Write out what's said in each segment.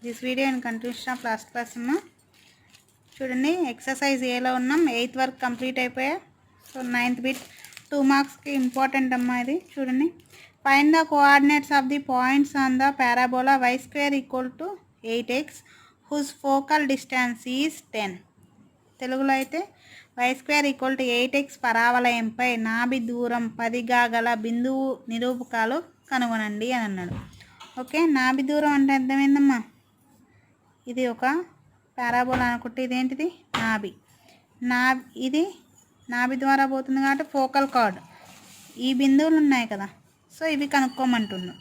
This video in continuation of last class చూడండి. Exercise ఏలో ఉన్నాం, 8th వరకు కంప్లీట్ అయిపోయా. సో 9th బిట్ 2 మార్క్స్కి ఇంపార్టెంట్ అమ్మా ఇది. చూడండి, find the coordinates of the points on the parabola y square equal to 8x whose focal distance is 10. తెలుగులో అయితే y square equal to 8x పరావలయంపై నాభి దూరం 10గా గల బిందువు నిరూపకాలు కనుగొనండి అని అన్నాడు. ఓకే, నాభి దూరం అంటే అర్థమైందమ్మా, ఇది ఒక పారాబోలా అనుకుంటే ఇదేంటిది నాభి. ఇది నాభి ద్వారా పోతుంది కాబట్టి ఫోకల్ కార్డ్, ఈ బిందువులు ఉన్నాయి కదా, సో ఇవి కనుక్కోమంటున్నాం.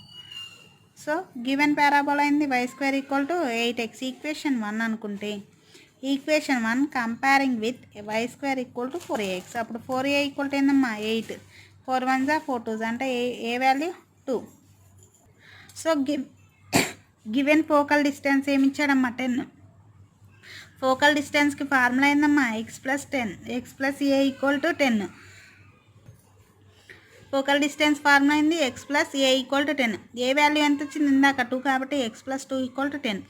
సో గివెన్ పారాబోలా అయింది y square equal to 8x. Equation 1 అనుకుంటే equation 1 comparing with y square equal to 4ax. అప్పుడు 4a ఈక్వల్ టు ఏందమ్మా 8, 4 1s 4 2s అంటే a value 2. So given focal distance ఏమి ఇచ్చాడమ్మా 10. ఫోకల్ డిస్టెన్స్కి ఫార్ములా ఏందమ్మా x + 10, x + a equal to 10. Focal distance formula అయింది x + a equal to 10. A value ఎంత వచ్చింది ఇందాక 2 కాబట్టి x + 2 ఈక్వల్ టు 10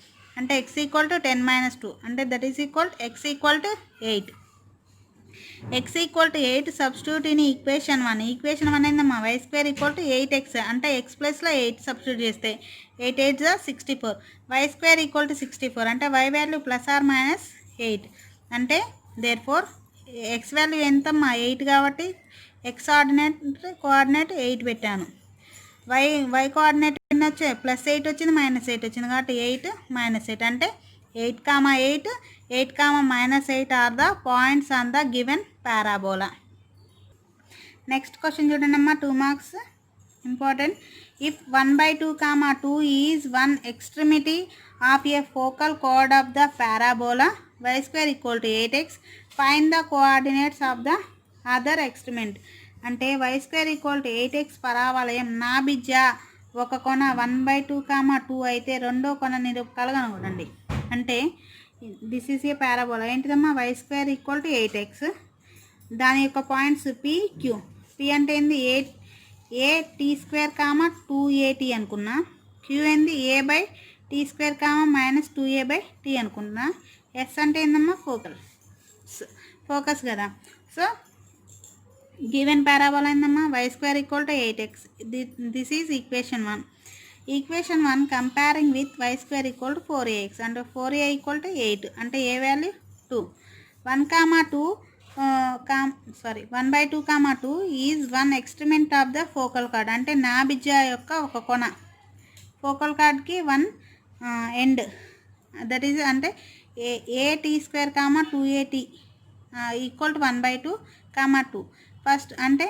అంటే x ఈక్వల్ టు 10 - 2 అంటే that is equal x equal to 8. x equal to 8 substitute in equation 1. Equation 1 అయిందమ్మా y square equal to 8x అంటే x ప్లస్లో 8 substitute చేస్తే 8 8 64, y square equal to 64 అంటే y వాల్యూ +or-8 అంటే there four x value ఎంతమ్మా 8 కాబట్టి x coordinate 8 పెట్టాను. y coordinate ఎన్ని వచ్చాయి +8 వచ్చింది, -8 వచ్చింది కాబట్టి 8 -8 అంటే 8, 8, 8, -8 are the points on the given parabola. Next question చూడండి అమ్మా, 2 marks important. If 1/2, 2 is one extremity of a focal chord of the parabola y square equal to 8x, find the coordinates of the other extremity. అంటే y square equal to 8x పరావలయం నాభిజ ఒక కొన 1/2, 2 అయితే రెండో కొన నిరూపకాలు కనుగొనండి. అంటే దిస్ ఈజ్ ఏ పారాబోలా ఏంటిదమ్మా y square equal to 8x, దాని యొక్క పాయింట్స్ p q. p అంటే ఏంది a(t², 2at అనుకున్నా. q ఏంది a/t² -2a/t అనుకున్నా. s అంటే ఏందమ్మా ఫోకస్ కదా. సో గివెన్ పారాబోలా ఏందమ్మా y square equal to 8x. This is equation 1. Equation 1 comparing with y square equal to 4ax అంటే 4a ఈక్వల్ టు 8 అంటే a value 2. 1/2 is one extremity of the focal chord అంటే నాభిజ యొక్క ఒక కొన. Focal కార్డ్కి 1 end, that is అంటే a(t², 2at equal to 1/2, 2. First అంటే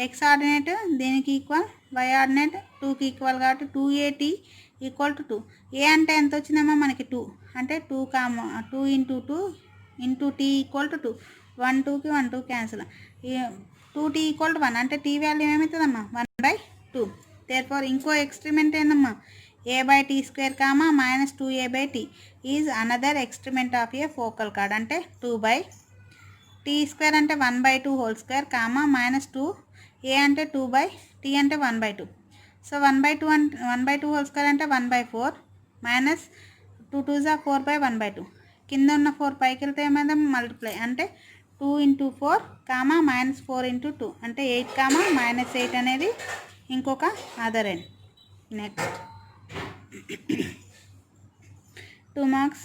x ఆర్డినేట్ దేనికి ఈక్వల్, y ఆర్డినేట్ 2కి ఈక్వల్ కాబట్టి 2at ఈక్వల్ టు 2. ఏ అంటే ఎంత వచ్చిందమ్మా మనకి 2 అంటే 2 × 2 × t ఈక్వల్ టు 2. 1 2కి 1 2 క్యాన్సిల్, 2t ఈక్వల్ టు 1 అంటే t వాల్యూ ఏమవుతుందమ్మా 1/2. దేర్ఫోర్ ఇంకో ఎక్స్ట్రిమెంట్ ఏందమ్మా a/t² -2a/t is another extremity of a focal chord అంటే 2/t² అంటే 1/2 హోల్ స్క్వేర్ -2 a అంటే 2/t అంటే 1/2. సో 1/2 హోల్ స్క్వేర్ అంటే 1/4 -2 2s 4/1/2. కింద ఉన్న 4 పైకి వెళ్తే ఏమైందా మల్టిప్లై అంటే 2 × 4 -4 × 2 అంటే 8, -8 అనేది ఇంకొక other end. Next 2 marks.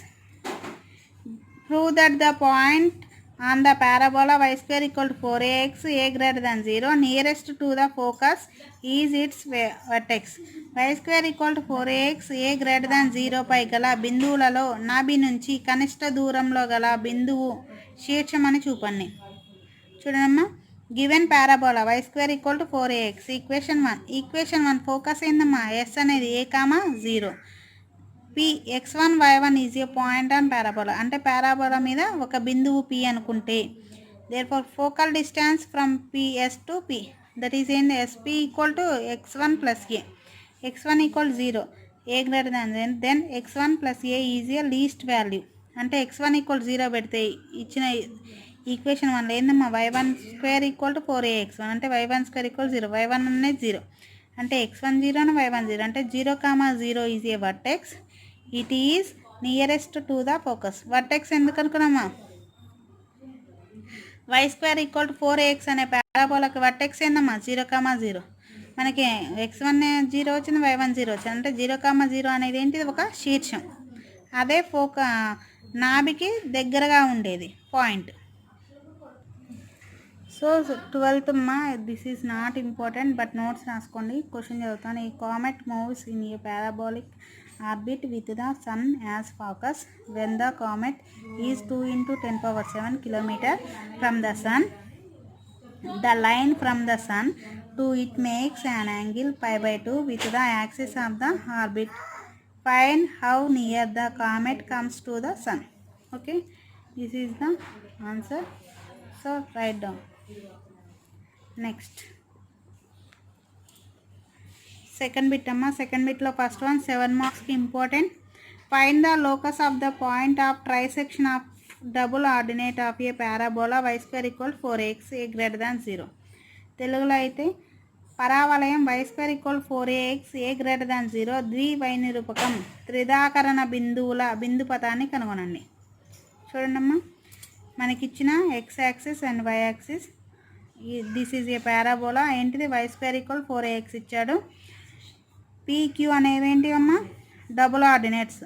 Prove that the point on the parabola y square equal to 4ax a greater than 0 nearest to the focus is its vertex. y square equal to 4ax a greater than 0 పై గల బిందువులలో నాభి నుంచి కనిష్ట దూరంలో గల బిందువు శీర్షమని చూపండి. చూడమ్మా, given parabola y square equal to 4ax. Equation 1 focus ఏందమ్మా s అనేది a, 0. p x1 y1 is a point on parabola అంటే పారాబోలా మీద ఒక బిందువు p అనుకుంటే therefore focal distance from ps to p that is ఏంది sp equal to x1 + a. x1 equal 0, a greater than then x1 + a is a least value అంటే x1 equal 0 పెడితే ఇచ్చిన equation 1లో ఏందమ్మా y1² equal to 4ax1 అంటే y1² equal 0, y1 అనేది 0 అంటే x1 0 and y1 0 అంటే 0, 0 is a vertex. It is nearest to the focus. Vertex ఎందుకు అనుకున్నామా? y² = 4ax అనే పారాబోలాకి వర్టెక్స్ ఏందమ్మా? 0, 0. మనకి x1 0 వచ్చింది, y1 0 వచ్చింది. అంటే 0, 0 అనేది ఏంటిది? ఒక శీర్షం. అదే నాభికి దగ్గరగా ఉండేది పాయింట్. సో 12th అమ్మా, this is not important but notes రాసుకోండి. క్వశ్చన్ చదువుతాను. ఈ comet moves in a parabolic orbit with the sun as focus when the comet is 2 × 10⁷ kilometre from the sun. The line from the sun to it makes an angle π/2 with the axis of the orbit. Find how near the comet comes to the sun. Okay, this is the answer. So write down. Next, second bit amma. Second bit lo first one 7 marks ki important. Find the locus of the point of trisection of double ordinate of a parabola y² = 4ax a greater than 0. తెలుగులో అయితే పరావలయం y² = 4ax a greater than 0 ద్వివైనిరూపకం త్రిదాకరణ బిందువుల బిందు పథాన్ని కనుగొనండి. చూడండమ్మా, మనకిచ్చిన x axis and y axis, this is a parabola. ఏంటిది? y² = 4ax ఇచ్చాడు. pq అనేవి ఏంటి అమ్మా? డబుల్ ఆర్డినేట్స్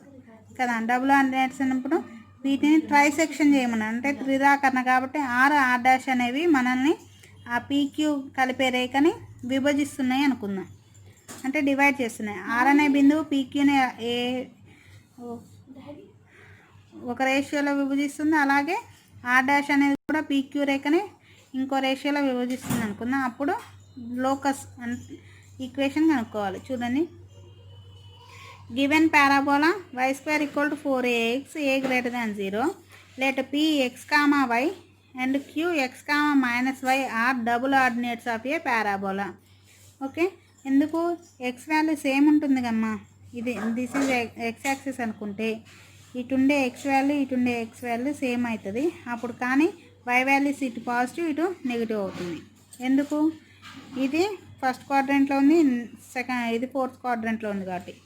కదా. డబుల్ ఆర్డినేట్స్ అన్నప్పుడు వీటిని ట్రైసెక్షన్ చేయమన్నాను. అంటే త్రిదాకరణ కాబట్టి r అనేవి మనల్ని ఆ pq కలిపే రేఖని విభజిస్తున్నాయి అనుకుందాం. అంటే డివైడ్ చేస్తున్నాయి. r అనే బిందువు pqని ఒక రేషియోలో విభజిస్తుంది. అలాగే r' అనేది కూడా pq రేఖని ఇంకో రేషియోలో విభజిస్తుంది అనుకుందాం. అప్పుడు లోకస్ ఈక్వేషన్ కనుక్కోవాలి. చూడండి, given parabola y² = 4ax a greater than 0. let p x, y and q x, -y are double ordinates of a parabola. Okay, ఎందుకు? x వాల్యూ సేమ్ ఉంటుంది కమ్మా. దిస్ ఈజ్ x యాక్సిస్ అనుకుంటే ఇటుండే x value ఇటుండే x value same అవుతుంది. అప్పుడు కానీ y values ఇటు పాజిటివ్ ఇటు నెగిటివ్ అవుతుంది. ఎందుకు? ఇది ఫస్ట్ క్వాడ్రంట్లో ఉంది, ఇది ఫోర్త్ క్వాడ్రంట్లో ఉంది కాబట్టి.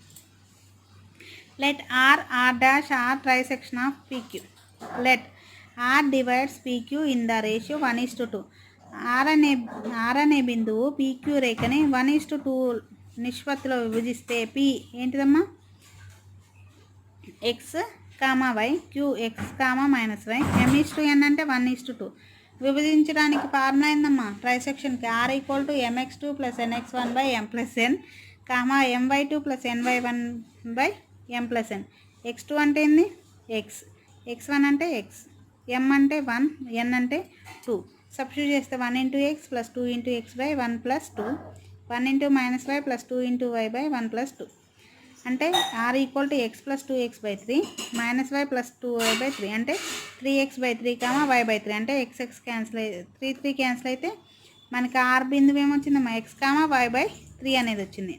let r, r' are trisection of pq. let r divides pq in the ratio 1:2. r అనే బిందువు pq రేఖని 1:2 నిష్పత్తిలో విభజిస్తే p ఏంటిదమ్మా? x, y, q x, -y, m:n అంటే 1:2. విభజించడానికి ఫార్ములా ఏందమ్మా? ట్రైసెక్షన్కి r = mx2 + nx1/m + n, my2 + ny1/m + n. x2 అంటే ఏంది? x, x1 అంటే x, m అంటే 1, n అంటే 2. సబ్స్టిట్యూట్ చేస్తే 1 × x + 2 × x/1 + 2, 1 × -y + 2 × y/1 + 2. అంటే r = x + 2x/3 -y + 2y/3 అంటే 3x/3, y/3 అంటే x క్యాన్సిల్ 3 క్యాన్సిల్ అయితే మనకి r బిందువు ఏమొచ్చిందమ్మా? x, y/3 అనేది వచ్చింది.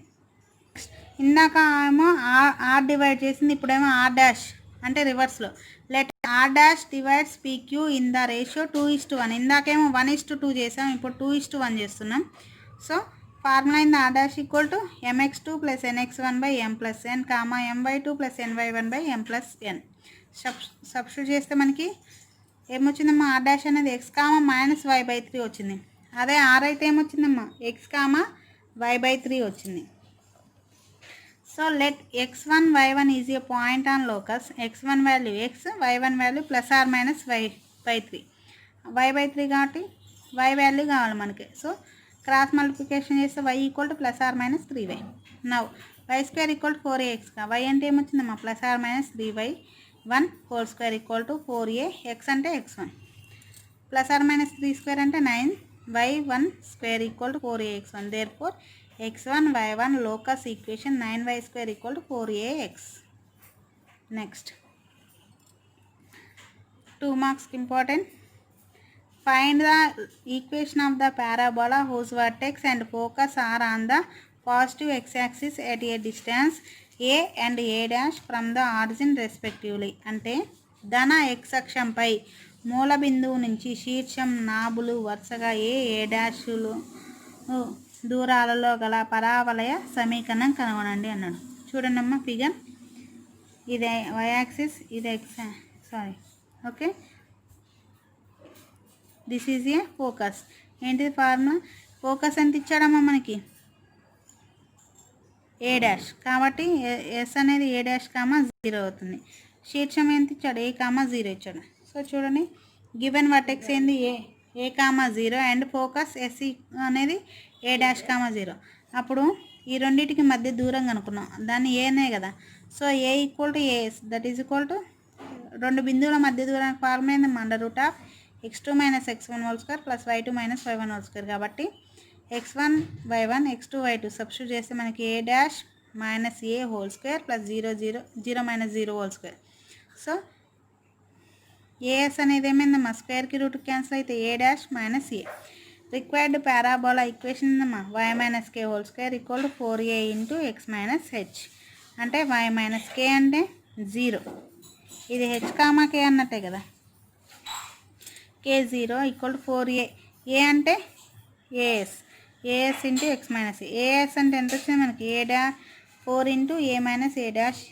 ఇందాక ఏమో r డివైడ్ చేసింది, ఇప్పుడేమో r' అంటే రివర్స్లో. Let r' divides pq in the ratio 2:1. ఇందాకేమో 1:2 చేసాం, ఇప్పుడు 2:1 చేస్తున్నాం. సో ఫార్ములా అయింది r' = mx2 + nx1/m + n, my2 + ny1/m + n. Substitute చేస్తే మనకి ఏమొచ్చిందమ్మా? r' అనేది x, -y/3 వచ్చింది. అదే r అయితే ఏమొచ్చిందమ్మా? x, y/3 వచ్చింది. So let x1, y1 is a point on locus. x1 value x, y1 value ±y/3, y/3 కాబట్టి y value కావాలి మనకి. సో క్రాస్ మల్టిప్లికేషన్ చేస్తే y = ±3y. Now y² = 4ax. y అంటే ఏమొచ్చిందమ్మా? ±3y. 1 whole square = 4a. x అంటే x1 ±3² అంటే 9. y1² = 4ax1. therefore x1, y1 locus equation 9y² = 4ax. next 2 marks important. Find the equation of the parabola whose vertex and focus are on the positive x-axis at a distance a and a' from the origin respectively. అంటే ధన x అక్షంపై మూల బిందువు నుంచి శీర్షం నాభులు వరుసగా a''లు దూరాలలో గల పరావలయ సమీకరణం కనుగొనండి అన్నాడు. చూడండి అమ్మ ఫిగర్. ఇది y యాక్సిస్, ఇది okay. This is a focus. ఏంటిది ఫార్ములా? ఫోకస్ ఎంత ఇచ్చాడమ్మా మనకి? ఏ డాష్, కాబట్టి ఎస్ అనేది ఏ డాష్ కామా 0 అవుతుంది. శీర్షం ఎంత ఇచ్చాడు? ఏ కామా 0 ఇచ్చాడు. సో చూడండి, గివెన్ వర్టెక్స్ ఏంది? ఏ కామా 0 అండ్ ఫోకస్ ఎస్ అనేది ఏ డాష్ కామా 0. అప్పుడు ఈ రెండింటికి మధ్య దూరం కనుక్కున్నాం, దాన్ని ఏనే కదా. So a equal to AS, that is equal to రెండు బిందువుల మధ్య దూరానికి ఫార్ములా ఏంది? √x2 - x1 whole square plus y2 - y1 whole square. కాబట్టి x1 y1 x2 y2 substitute చేస్తే మనకి a dash minus a whole square plus 0 0 whole square. So AS అనేది ఏమైందమ్మా? స్క్వేర్కి రూట్ క్యాన్సిల్ అయితే a dash minus a. Required parabola equation ఉందమ్మా y - k whole square equal to 4a into x - h. అంటే y - k అంటే 0, ఇది h comma k అన్నట్టే కదా. k 0 equal to 4a. A అంటే AS, AS into x - a. AS అంటే ఎంత వచ్చింది మనకి? ఏ డా 4 into a - a dash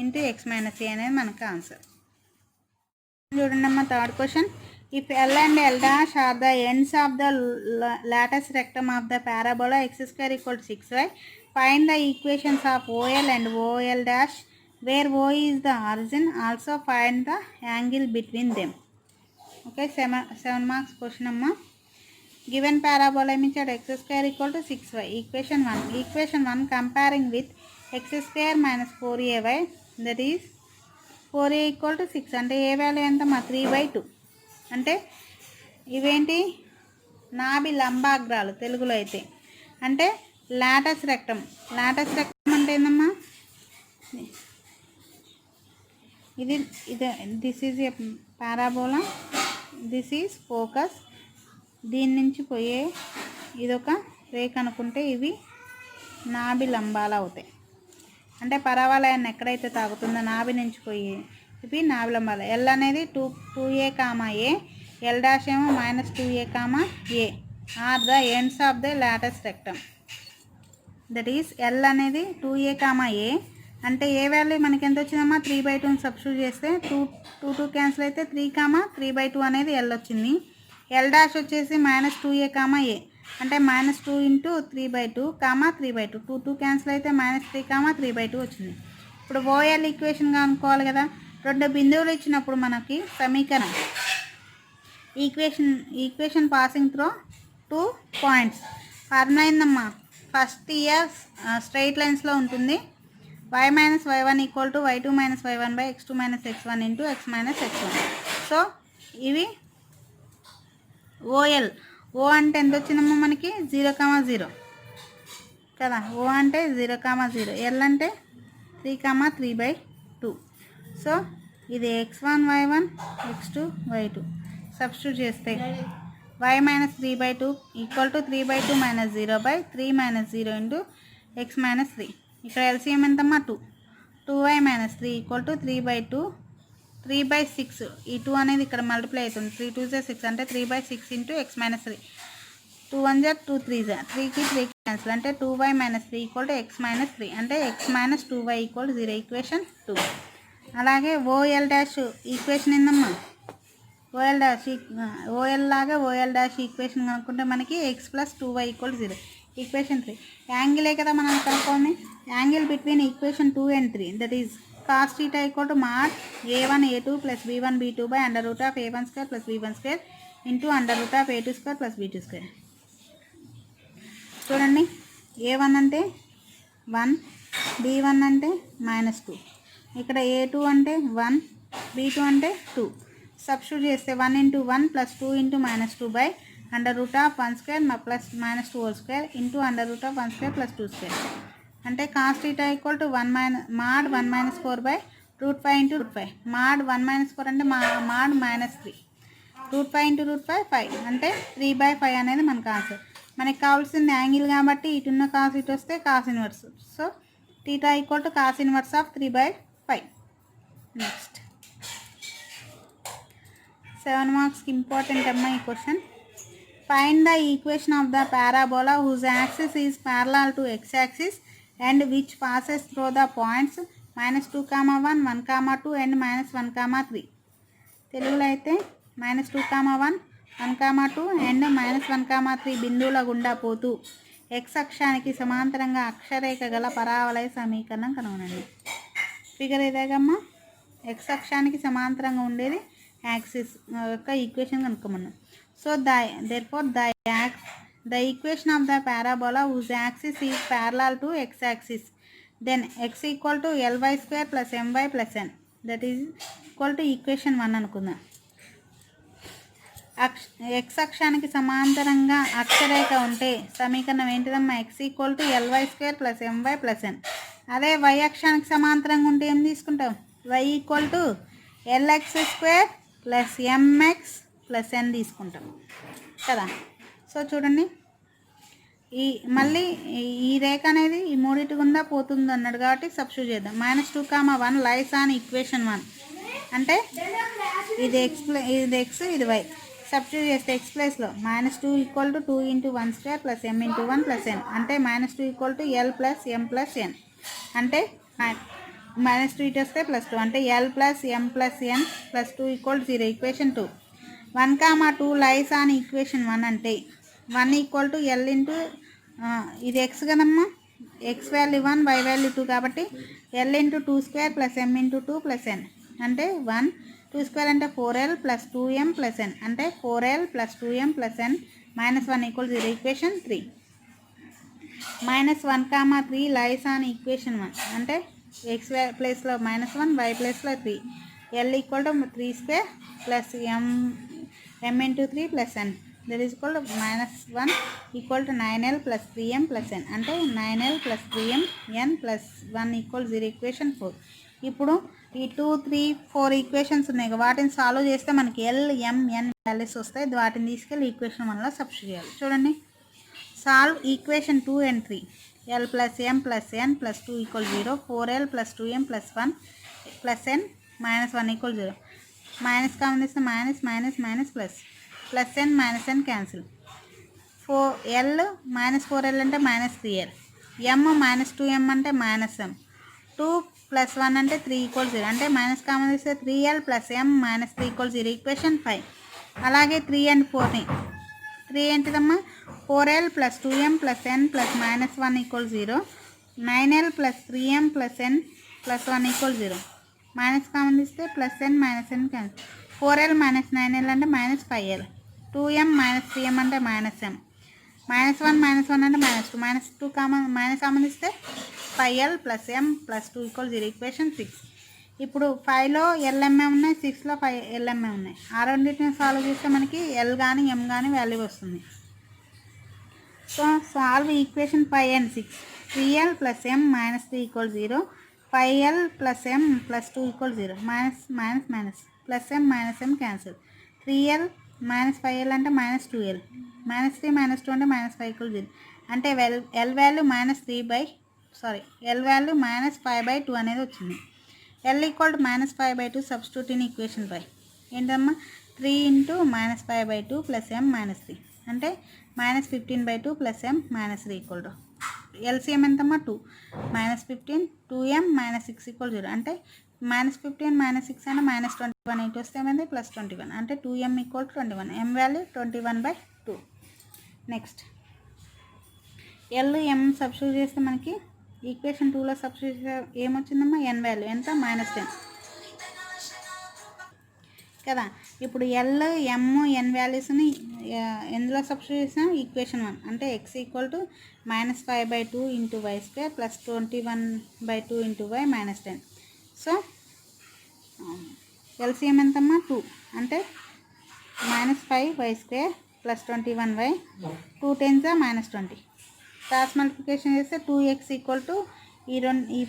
into x - a అనేది మనకు ఆన్సర్. చూడండి అమ్మ, third question. If L and L dash are the ends of the lattice rectum of the parabola x² equal to 6y, find the equations of OL and OL dash where O is the origin. Also find the angle between them. Okay, 7 marks question amma. Given parabola ఇచ్చాడు x² equal to 6y. Equation 1 comparing with x² minus 4ay, that is 4a equal to 6. అంటే a value ఎంతమ్మా? 3/2. అంటే ఇవేంటి? నాభి లంబాగ్రాలు తెలుగులో అయితే. అంటే Lotus rectum. Lotus rectum అంటే ఏందమ్మా? ఇది this is a parabola, this is focus. దీని నుంచి పోయే ఇదొక రేఖ అనుకుంటే ఇవి నాభి లంబాలు అవుతాయి. అంటే పరవలయాన్ని ఎక్కడైతే తాగుతుందో నాభి నుంచి పోయి ఇవి నాభి లంబాలు. ఎల్ అనేది 2a కామా ఏ, ఎల్ డాష్ ఏమో -2a comma a are the ends of the latus rectum. That is L అనేది 2a కామా ఏ. అంటే ఏ వాల్యూ మనకి ఎంత వచ్చిందమ్మా? 3/2 సబ్స్టిట్యూట్ చేస్తే 2 క్యాన్సిల్ అయితే 3 కామా 3/2 అనేది ఎల్ వచ్చింది. ఎల్ డాష్ వచ్చేసి -2a కామా ఏ. అంటే -2 ఇంటూ 3/2 కామా 3/2. 2 క్యాన్సిల్ అయితే -3 కామా 3/2 వచ్చింది. ఇప్పుడు ఓఎల్ ఈక్వేషన్గా అనుకోవాలి కదా. రెండు బిందువులు ఇచ్చినప్పుడు మనకి సమీకరణం equation passing through 2 points formula అయిందమ్మా. ఫస్ట్ ఇయర్ స్ట్రైట్ లైన్స్లో ఉంటుంది. y - y1 equal to y2 - y1 x2 - x1 into x - x1. So ఇవి ఓఎల్. ఓ అంటే ఎంత వచ్చిందమ్మా మనకి? 0,0 కదా. ఓ అంటే 0,0. ఎల్ అంటే 3,3/2. సో ఇది x1 y1 x2 y2 substitute చేస్తే y - 3/2 equal to 3/2 - 0/3 - 0 into x - 3. ఇక్కడ ఎల్సిఎం ఎంతమ్మా? 2. 2y - 3 equal to 3/2 3/6. ఈ 2 అనేది ఇక్కడ మల్టిప్లై అవుతుంది. 3 2 6 అంటే 3/6 ఇంటూ x - 3. 2 1 2 3 3కి 3 క్యాన్సిల్ అంటే 2y - 3 ఈక్వల్ టు x - 3. అంటే x - 2y ఈక్వల్ 0. ఈక్వేషన్ 2. అలాగే ఓఎల్ డాష్ ఈక్వేషన్ ఏందమ్మా? ఓఎల్ డాష్ ఓఎల్ లాగా ఓఎల్ డాష్ ఈక్వేషన్ కనుక్కుంటే మనకి x + 2y ఈక్వల్ 0. ఈక్వేషన్ 3. యాంగిలే కదా మనం కనుక్కోండి. Angle between equation 2 and 3, that is cos theta equal to mod a1 a2 plus b1 b2 by √a1 square plus b1 square into √a2 square plus b2 square. చూడండి, a1 అంటే 1, b1 అంటే -2, ఇక్కడ a2 అంటే 1, b2 అంటే 2. Substitute చేస్తే 1 × 1 + 2 × -2 by √1 square plus -2 whole square into √1 square plus 2 square. అంటే cos theta equal to mod 1 - 4 by √5 × √5. mod 1 - 4 అంటే mod -3. √5 × √5 5 అంటే 3/5 అనేది మనకు ఆన్సర్. మనకి కావాల్సింది యాంగిల్ కాబట్టి ఇటున్న కాస్ ఇటు వస్తే cos inverse. So theta equal to cos inverse of 3/5. Next 7 marks important అమ్మా ఈ question. Find the equation of the parabola whose axis is parallel to x axis and which passes through the points -2,1 1,2 and -1,3. తెలుగులో అయితే -2,1 1,2 and -1,3 బిందువుల గుండా పోతూ x అక్షానికి సమాంతరంగా అక్షరేఖ గల పరావలయ సమీకరణం కనుగొనండి. ఫిగర్ ఇదేగమ్మా, x అక్షానికి సమాంతరంగా ఉండేది యాక్సిస్ యొక్క ఈక్వేషన్ కనుక్కోమన్నాం. So the equation of the parabola whose axis is parallel to x axis, then x equal to ly square plus my plus n, that is equal to equation 1 అనుకుందాం. x అక్షానికి సమాంతరంగా అక్షరేఖ ఉంటే సమీకరణం ఏంటిదమ్మా, x equal to ly square plus my plus n. అదే y అక్షానికి సమాంతరంగా ఉంటే ఏం తీసుకుంటాం, y equal to lx square plus mx plus n తీసుకుంటాం కదా. సో చూడండి, మళ్ళీ ఈ రేఖ అనేది ఈ మూడింటి గుండా పోతుంది అన్నాడు కాబట్టి సబ్స్టిట్యూట్ చేద్దాం. -2,1 లైస్ ఆన్ ఈక్వేషన్ 1 అంటే ఇది x ఇది y. సబ్స్టిట్యూట్ చేస్తే x ప్లేస్లో -2 equal to 2 × 1 square plus m × 1 plus n అంటే -2 equal to l plus m plus n అంటే -2 ఇటు వస్తే +2 అంటే l plus m plus n plus 2 equal to 0. Equation 2. 1,2 lies on equation 1 అంటే 1 ఈక్వల్ టు l ఇంటూ ఇది x కదమ్మా, x value 1 y value 2 కాబట్టి l into 2 square plus m into 2 plus n అంటే 1 2 square అంటే 4l plus 2m plus n అంటే 4l plus 2m plus n -1 equal 0. Equation 3. -1,3 lies on equation 1 అంటే x ప్లేస్లో -1 y ప్లేస్లో 3 l equal to 3 square plus m into 3 plus n that is equal to -1 equal to 9l plus 3m plus n అంటే 9l plus 3m n plus 1 equal 0. Equation 4. ఇప్పుడు ఈ 2 3 4 equations ఉన్నాయి, వాటిని solve చేస్తే మనకి l m n values వస్తాయి. వాటిని తీసుకెళ్ళి ఈక్వేషన్ 1లో సబ్స్టిట్యూట్ చేయాలి. చూడండి, solve equation 2 and 3. l plus m plus n plus 2 equal 0. 4l plus 2m plus 1 plus n -1 equal 0. Minus common తీస్తే minus minus minus plus plus n minus n cancel. l -4l అంటే -3l, m -2m అంటే -m, 2 plus 1 అంటే 3 equal 0 అంటే minus common తీస్తే 3l plus m -3 equal 0. Equation 5. అలాగే 3 and 4ని 3 ఏంటిదమ్మా, 4l plus 2m plus n plus -1 equal 0. 9l plus 3m plus n plus 1 equal 0. Minus common తీస్తే plus n minus n cancel. 4l minus 9l అంటే -5l. 2m minus 3m అంటే -m. -1 -1 అంటే -2. -2 minus common ఇస్తే 5l plus m plus 2 equal 0. Equation 6. ఇప్పుడు 5లో LMM ఉన్నాయి, 6లో 5 LMM ఉన్నాయి. ఆ రెండింటిని సాల్వ్ చేస్తే మనకి l కానీ m కానీ వాల్యూ వస్తుంది. So solve equation 5 and 6. 3l plus m -3 equal 0. 5l plus m plus 2 equal 0. Minus minus minus plus m minus m cancel. 3l minus 5l అంటే -2l. -3 -2 అంటే -5 ఈక్వల్ 0 అంటే l వాల్యూ l వాల్యూ -5/2 అనేది వచ్చింది. l equal to -5/2 substitute in equation 5. ఏంటమ్మా, 3 × -5/2 plus m -3 అంటే -15/2 plus m -3 equal to LCM ఎంతమ్మా 2 -15 2m -6 equal 0 అంటే -15 -6 అంటే -21 ఇటు వస్తే ఏమైంది +21 అంటే 2m equal to 21. m value 21/2. Next l m substitute చేస్తే మనకి ఈక్వేషన్ 2లో సబ్స్టిట్యూట్ ఏమొచ్చిందమ్మా, n వాల్యూ ఎంత -10 కదా. ఇప్పుడు l m n వాల్యూస్ని ఎందులో సబ్స్టిట్యూట్ చేసాం, ఈక్వేషన్ 1 అంటే x equal to -5/2 × y square plus 21/2 × y -10. So LCM ఎంతమ్మా 2 అంటే -5y square plus 21y 2 10s -20. Cross multiplication చేస్తే 2x ఈక్వల్ టు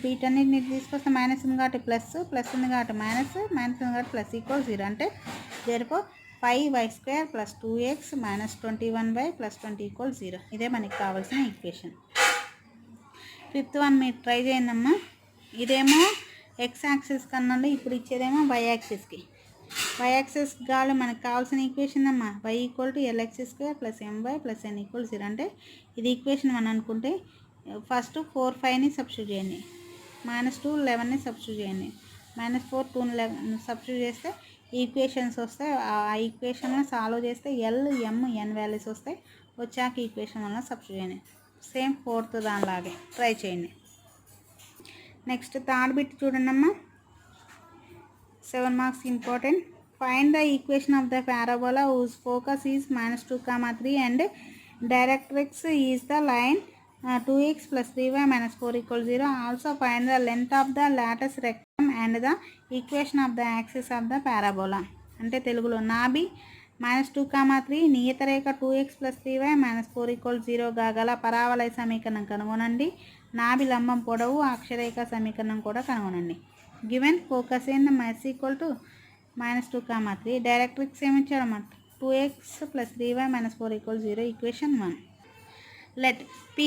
వీటన్నిటిని తీసుకొస్తే మైనస్ ఉంది కాబట్టి ప్లస్ ఉంది కాబట్టి మైనస్ ఉంది కాబట్టి ప్లస్ ఈక్వల్ 0 అంటే therefore 5y square plus 2x -21y plus 20 equal 0. ఇదే మనకి కావాల్సిన ఈక్వేషన్. 5th వన్ మీరు ట్రై చేయండమ్మా. ఇదేమో x యాక్సిస్ కన్నా ఇప్పుడు ఇచ్చేదేమో y యాక్సిస్కి. y యాక్సిస్ కావాలి మనకు కావాల్సిన ఈక్వేషన్ అమ్మా, y equal to lx² plus my plus n equal 0 అంటే ఇది ఈక్వేషన్ 1 అనుకుంటే ఫస్ట్ 4 5ని సబ్స్టిట్యూట్ చేయండి. -2 11ని సబ్స్టిట్యూట్ చేయండి. -4 2ని 11 సబ్స్టిట్యూట్ చేస్తే ఈక్వేషన్స్ వస్తాయి. ఆ ఈక్వేషన్లో సాల్వ్ చేస్తే ఎల్ ఎమ్ ఎన్ వాల్యూస్ వస్తాయి. వచ్చాక ఈక్వేషన్ వల్ల సబ్స్టిట్యూట్ చేయండి. సేమ్ 4th దానిలాగే ట్రై చేయండి. నెక్స్ట్ థర్డ్ బిట్ చూడండి అమ్మా. 7 marks important. Find the equation of the parabola whose focus is -2, 3 and directrix is the line 2x plus 3y minus 4 equals 0. Also find the length of the latus rectum and the equation of the axis of the parabola. అంటే తెలుగులో నాభి -2, 3 నియత రేఖ 2x plus 3y minus 4 equals 0 గల పరావలయ సమీకరణం కనుగొనండి. నాభి లంబం పొడవు అక్షరేఖ సమీకరణం కూడా కనుగొనండి. గివెన్ ఫోకస్ ఇన్ మైస్ ఈక్వల్ టు -2, 3 డైరెక్ట్రిక్స్ ఏమి ఇచ్చాడన్నమాట 2x plus 3y minus 4 equals 0. Equation 1. Let p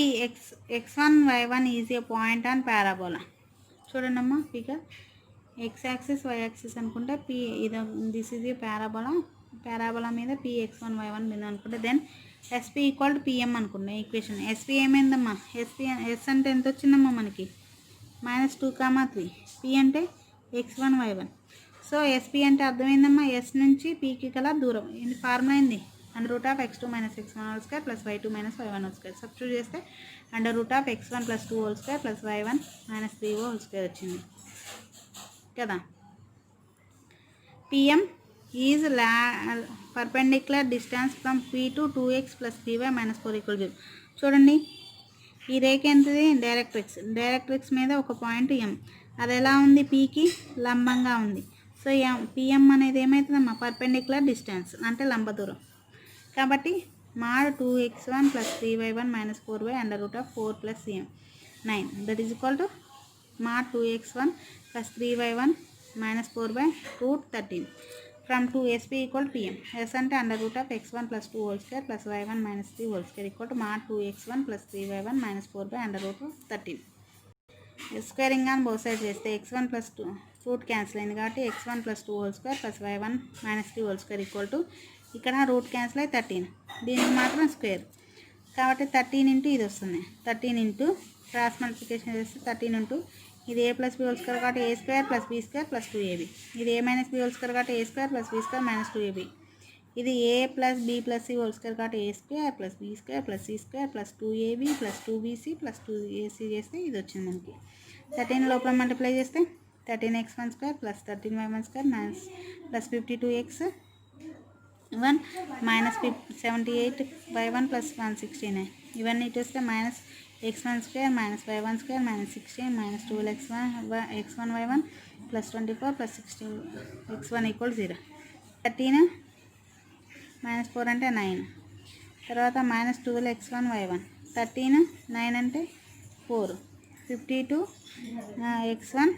x1 y1 is a point on parabola. చూడండి అమ్మా figure x axis y axis అనుకుంటే p this is a parabola మీద p x1 y1 మీద అనుకుంటే then SP equal to pm అనుకుంటే equation. SP ఏమైందమ్మా S అంటే ఎంత వచ్చిందమ్మా మనకి -2, 3 p అంటే x1 y1. సో SP అంటే అర్థమైందమ్మా S నుంచి pకి గల దూరం. ఇది ఫార్ములా ఏంది √(x2 - x1) + y2 - y1). Substitute చేస్తే √(x1 + 2) + y1 - 3 వచ్చింది కదా. PM is perpendicular distance from P to 2x + 3y - 4 = 0. చూడండి ఈ రేఖ ఎంతది డైరెక్ట్రిక్స్ మీద ఒక పాయింట్ M. అది ఎలా ఉంది Pకి లంబంగా ఉంది. సో PM అనేది ఏమవుతుందమ్మా పర్పెండిక్యులర్ డిస్టెన్స్ అంటే లంబ దూరం. కాబట్టి mod 2x1 + 3y1 - 4y √4 + cm 9 that is equal to mod 2x1 + 3y1 - 4y √13 from 2SP equal PM. S అంటే √(x1 + 2) + y1 - 3 equal to mod 2x1 + 3y1 - 4y √13. Squaring on both side చేస్తే x1 + 2 root cancel అయింది కాబట్టి x1 + 2² + y1 - 3 equal to ఇక్కడ root cancel అయ్యి 13. దీనికి మాత్రం square కాబట్టి 13 into ఇది వస్తుంది. 13 ఇంటూ క్రాస్ మల్టిప్లికేషన్ చేస్తే 13 ఇంటూ ఇది a + b² కాబట్టి a² + b² + 2ab. ఇది a - b² కాబట్టి a² + b² - 2ab. ఇది a + b + c² కాబట్టి a² + b² + c² + 2ab + 2bc + 2ac చేస్తే ఇది వచ్చింది మనకి. 13 లోపల మల్టిప్లై చేస్తే 13x1² + 13y1² + 52x1 - 78y1 + 169. ఇవన్నీ ఇటు వస్తే -x1² - y1² - 16 - 12x1 y1 + 24 + 16x1 = 0. 13 - 4 అంటే 9. తర్వాత -12x1 y1. 13 9 అంటే 4. 52 x1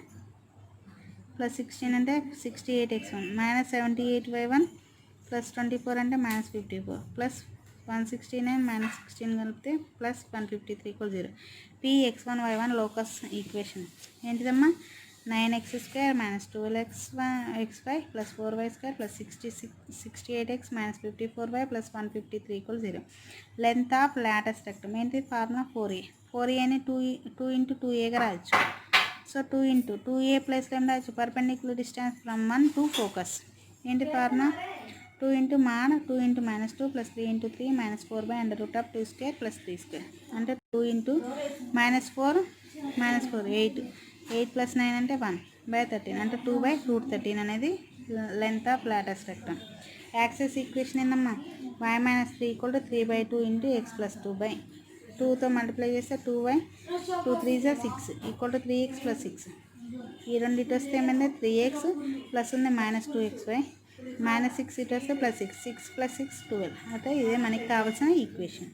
+ 16 అంటే 68x1 - 78y1 + 24 అంటే -54 + 169 - 16 కలిపితే +153 = 0. p x1 y1 locus equation ఏంటిదమ్మా 9x² - 12xy + 4y² + 68x - 54y + 153 = 0. Length of Lotus rectum ఏంటి ఫార్ములా 4a ని 2 × 2aగా రాయొచ్చు. సో 2 × 2a ప్లేస్లో ఏం రాయొచ్చు perpendicular distance from 1 to focus ఏంటి ఫార్ములా 2 × mod 2 × -2 + 3 × 3 - 4 √2² + 3² అంటే 2 × -4 8 + 9 అంటే 1/13 అంటే 2/√13 అనేది length of Lotus rectum. Axis equation ఏందమ్మా y - 3 = 3/2 × x + 2/2తో మల్టిప్లై చేస్తే 2y 2 3 = 6 = 3x + 6. ఈ రెండిటి వస్తే ఏమైంది 3x ప్లస్ ఉంది -2xy -6 ఇటు వస్తే +6 6 + 6 12. అయితే ఇదే మనకి కావాల్సిన ఈక్వేషన్.